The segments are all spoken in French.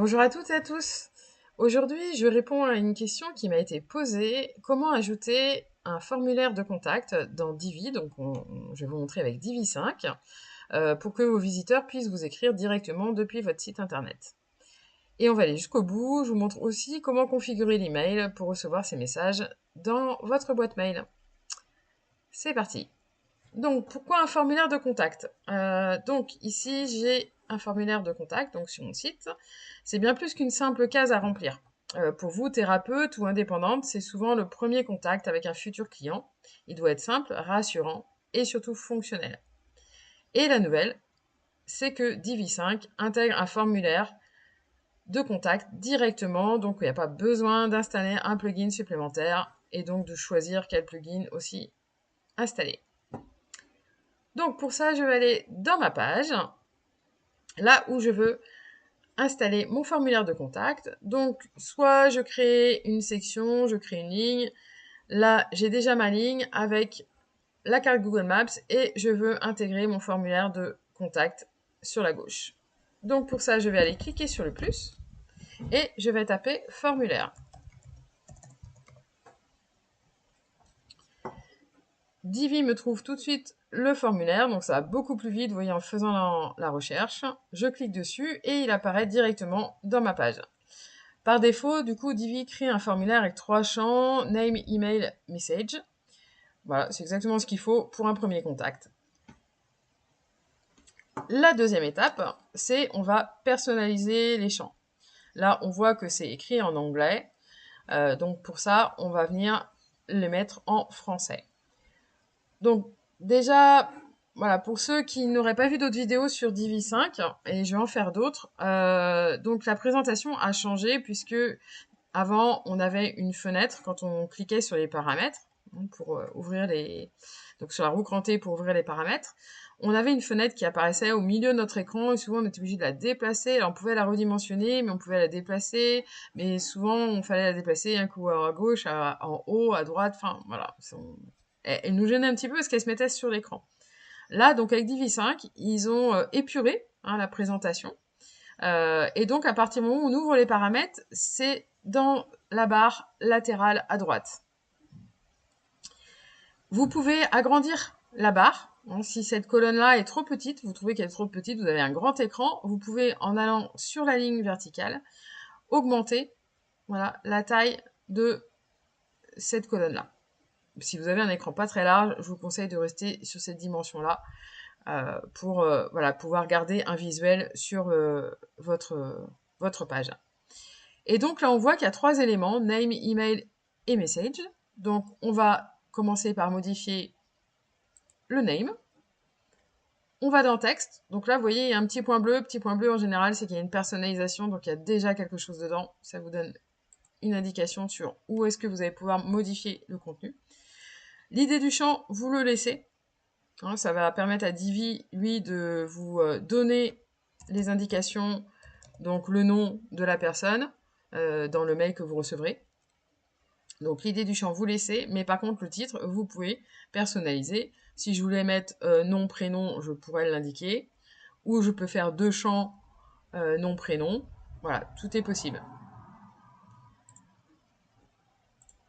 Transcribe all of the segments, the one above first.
Bonjour à toutes et à tous. Aujourd'hui, je réponds à une question qui m'a été posée. Comment ajouter un formulaire de contact dans Divi? Donc, je vais vous montrer avec Divi 5 pour que vos visiteurs puissent vous écrire directement depuis votre site internet. Et on va aller jusqu'au bout. Je vous montre aussi comment configurer l'email pour recevoir ces messages dans votre boîte mail. C'est parti. Donc, pourquoi un formulaire de contact? Donc, ici, j'ai un formulaire de contact donc sur mon site. C'est bien plus qu'une simple case à remplir. Pour vous, thérapeute ou indépendante, c'est souvent le premier contact avec un futur client. Il doit être simple, rassurant et surtout fonctionnel. Et la nouvelle, c'est que Divi5 intègre un formulaire de contact directement, donc il n'y a pas besoin d'installer un plugin supplémentaire et donc de choisir quel plugin aussi installer. Donc pour ça, je vais aller dans ma page, là où je veux installer mon formulaire de contact. Donc soit je crée une section, je crée une ligne. Là, j'ai déjà ma ligne avec la carte Google Maps et je veux intégrer mon formulaire de contact sur la gauche. Donc pour ça, je vais aller cliquer sur le plus et je vais taper formulaire. Divi me trouve tout de suite le formulaire, donc ça va beaucoup plus vite, vous voyez, en faisant la recherche. Je clique dessus et il apparaît directement dans ma page. Par défaut, du coup, Divi crée un formulaire avec 3 champs, name, email, message. Voilà, c'est exactement ce qu'il faut pour un premier contact. La deuxième étape, c'est on va personnaliser les champs. Là, on voit que c'est écrit en anglais, donc pour ça, on va venir les mettre en français. Donc déjà, voilà, pour ceux qui n'auraient pas vu d'autres vidéos sur Divi 5, et je vais en faire d'autres, donc la présentation a changé puisque avant, on avait une fenêtre quand on cliquait sur les paramètres pour ouvrir les... Donc sur la roue crantée pour ouvrir les paramètres. On avait une fenêtre qui apparaissait au milieu de notre écran et souvent on était obligé de la déplacer. Alors on pouvait la redimensionner, mais on pouvait la déplacer. Mais souvent on fallait la déplacer un coup à gauche, en haut, à droite. Enfin voilà. Elle nous gênait un petit peu parce qu'elle se mettait sur l'écran. Là, donc avec Divi 5, ils ont épuré la présentation. Et donc, à partir du moment où on ouvre les paramètres, c'est dans la barre latérale à droite. Vous pouvez agrandir la barre. Si cette colonne-là est trop petite, vous trouvez qu'elle est trop petite, vous avez un grand écran, vous pouvez, en allant sur la ligne verticale, augmenter la taille de cette colonne-là. Si vous avez un écran pas très large, je vous conseille de rester sur cette dimension-là pour pouvoir garder un visuel sur votre page. Et donc là, on voit qu'il y a 3 éléments, name, email et message. Donc on va commencer par modifier le name. On va dans texte. Donc là, vous voyez, il y a un petit point bleu. Petit point bleu, en général, c'est qu'il y a une personnalisation, donc il y a déjà quelque chose dedans. Ça vous donne une indication sur où est-ce que vous allez pouvoir modifier le contenu. L'idée du champ, vous le laissez. Ça va permettre à Divi, lui, de vous donner les indications, donc le nom de la personne, dans le mail que vous recevrez. Donc l'idée du champ, vous laissez, mais par contre le titre, vous pouvez personnaliser. Si je voulais mettre nom, prénom, je pourrais l'indiquer. Ou je peux faire 2 champs nom, prénom. Voilà, tout est possible.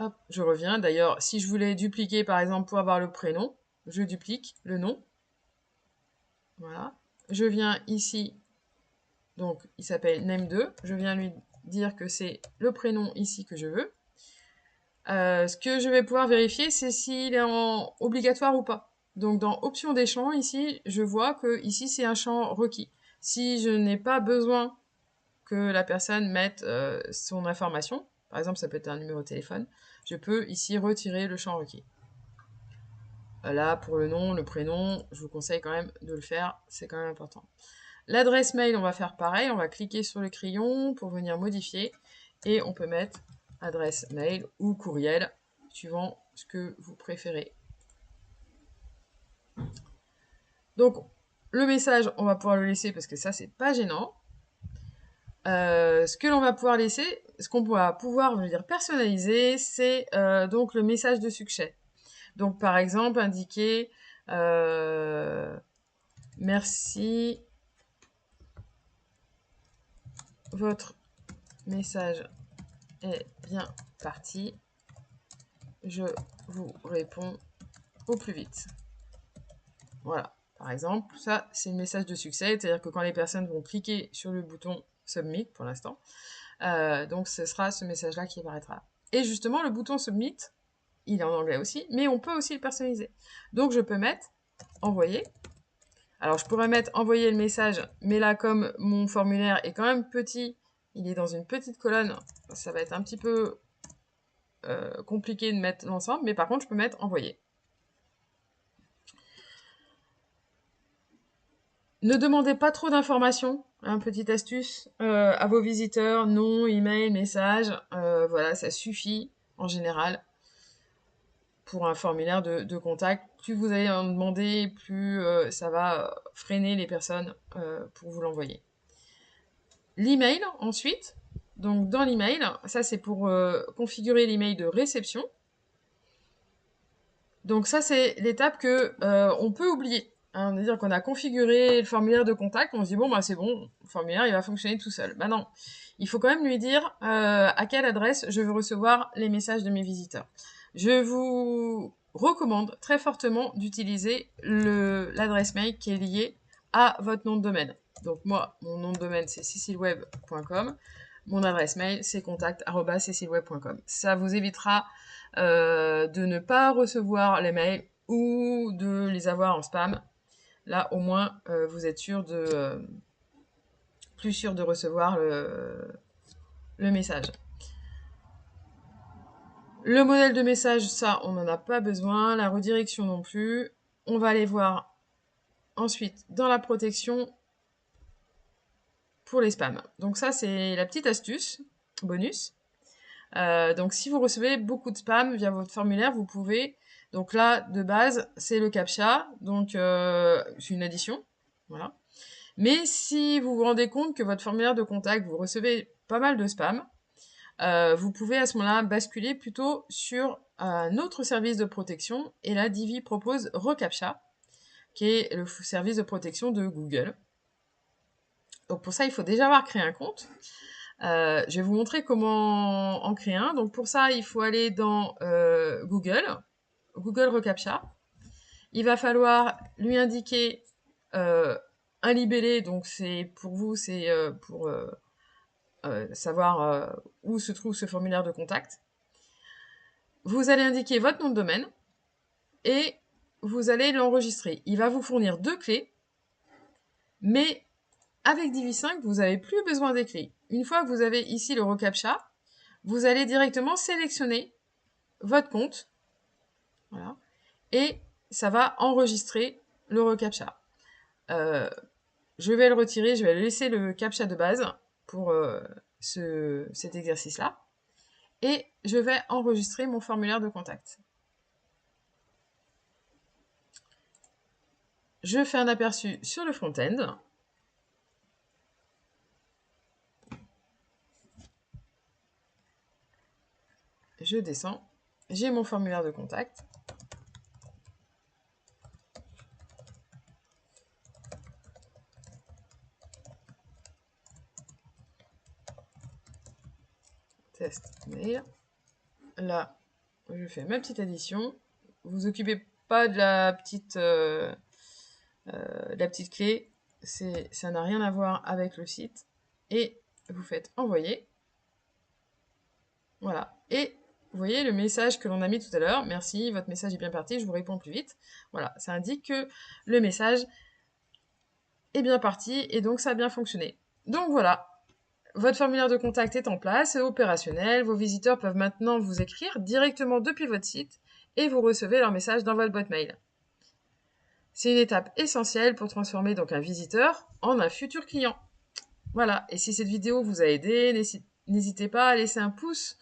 Hop, je reviens. D'ailleurs, si je voulais dupliquer, par exemple, pour avoir le prénom, je duplique le nom. Voilà. Je viens ici, donc il s'appelle name2. Je viens lui dire que c'est le prénom ici que je veux. Ce que je vais pouvoir vérifier, c'est s'il est en obligatoire ou pas. Donc dans options des champs, ici, je vois que ici c'est un champ requis. Si je n'ai pas besoin que la personne mette son information, par exemple ça peut être un numéro de téléphone, je peux ici retirer le champ requis. Là, pour le nom, le prénom, je vous conseille quand même de le faire, c'est quand même important. L'adresse mail, on va faire pareil, on va cliquer sur le crayon pour venir modifier, et on peut mettre adresse mail ou courriel, suivant ce que vous préférez. Donc, le message, on va pouvoir le laisser parce que ça, c'est pas gênant. Ce que l'on va pouvoir laisser, ce qu'on va pouvoir, je veux dire, personnaliser, c'est donc le message de succès. Donc, par exemple, indiquer merci, votre message est bien parti. Je vous réponds au plus vite. Voilà, par exemple, ça c'est le message de succès, c'est-à-dire que quand les personnes vont cliquer sur le bouton Submit pour l'instant, donc ce sera ce message-là qui apparaîtra. Et justement, le bouton Submit, il est en anglais aussi, mais on peut aussi le personnaliser. Donc je peux mettre envoyer. Alors je pourrais mettre envoyer le message, mais là comme mon formulaire est quand même petit, il est dans une petite colonne, ça va être un petit peu compliqué de mettre l'ensemble, mais par contre je peux mettre envoyer. Ne demandez pas trop d'informations, petite astuce, à vos visiteurs, nom, email, message, voilà, ça suffit en général pour un formulaire de contact. Plus vous allez en demander, plus ça va freiner les personnes pour vous l'envoyer. L'email ensuite, donc dans l'email, ça c'est pour configurer l'email de réception. Donc ça c'est l'étape que on peut oublier. Hein, c'est-à-dire qu'on a configuré le formulaire de contact, on se dit bon bah c'est bon, le formulaire il va fonctionner tout seul. Bah non, il faut quand même lui dire à quelle adresse je veux recevoir les messages de mes visiteurs. Je vous recommande très fortement d'utiliser l'adresse mail qui est liée à votre nom de domaine. Donc moi, mon nom de domaine c'est cecilweb.com, mon adresse mail c'est contact@cecilweb.com. Ça vous évitera de ne pas recevoir les mails ou de les avoir en spam. Là, au moins, vous êtes plus sûr de recevoir le message. Le modèle de message, ça, on n'en a pas besoin. La redirection non plus. On va aller voir ensuite dans la protection pour les spams. Donc ça, c'est la petite astuce, bonus. Donc si vous recevez beaucoup de spam via votre formulaire, vous pouvez... Donc là, de base, c'est le CAPTCHA, donc c'est une addition. Voilà. Mais si vous vous rendez compte que votre formulaire de contact, vous recevez pas mal de spam, vous pouvez à ce moment-là basculer plutôt sur un autre service de protection. Et là, Divi propose reCAPTCHA, qui est le service de protection de Google. Donc pour ça, il faut déjà avoir créé un compte. Je vais vous montrer comment en créer un. Donc pour ça, il faut aller dans Google reCAPTCHA. Il va falloir lui indiquer un libellé, donc c'est pour vous, c'est pour savoir où se trouve ce formulaire de contact. Vous allez indiquer votre nom de domaine et vous allez l'enregistrer. Il va vous fournir 2 clés, mais avec Divi5, vous n'avez plus besoin des clés. Une fois que vous avez ici le reCAPTCHA, vous allez directement sélectionner votre compte, voilà, et ça va enregistrer le reCAPTCHA. Je vais le retirer, je vais laisser le CAPTCHA de base pour cet exercice-là. Et je vais enregistrer mon formulaire de contact. Je fais un aperçu sur le front-end. Je descends. J'ai mon formulaire de contact. Test mail. Là, je fais ma petite addition. Vous occupez pas de la petite clé. Ça n'a rien à voir avec le site. Et vous faites envoyer. Voilà. Et vous voyez le message que l'on a mis tout à l'heure. Merci, votre message est bien parti, je vous réponds plus vite. Voilà, ça indique que le message est bien parti et donc ça a bien fonctionné. Donc voilà, votre formulaire de contact est en place, c'est opérationnel. Vos visiteurs peuvent maintenant vous écrire directement depuis votre site et vous recevez leur message dans votre boîte mail. C'est une étape essentielle pour transformer donc un visiteur en un futur client. Voilà, et si cette vidéo vous a aidé, n'hésitez pas à laisser un pouce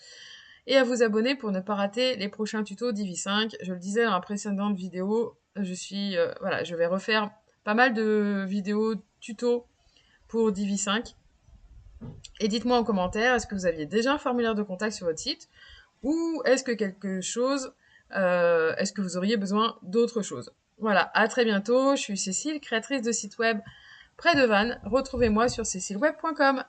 et à vous abonner pour ne pas rater les prochains tutos Divi5. Je le disais dans la précédente vidéo, je vais refaire pas mal de vidéos tutos pour Divi5. Et dites-moi en commentaire, est-ce que vous aviez déjà un formulaire de contact sur votre site ou est-ce que est-ce que vous auriez besoin d'autre chose? Voilà, à très bientôt. Je suis Cécile, créatrice de site web près de Vannes. Retrouvez-moi sur cecilweb.com.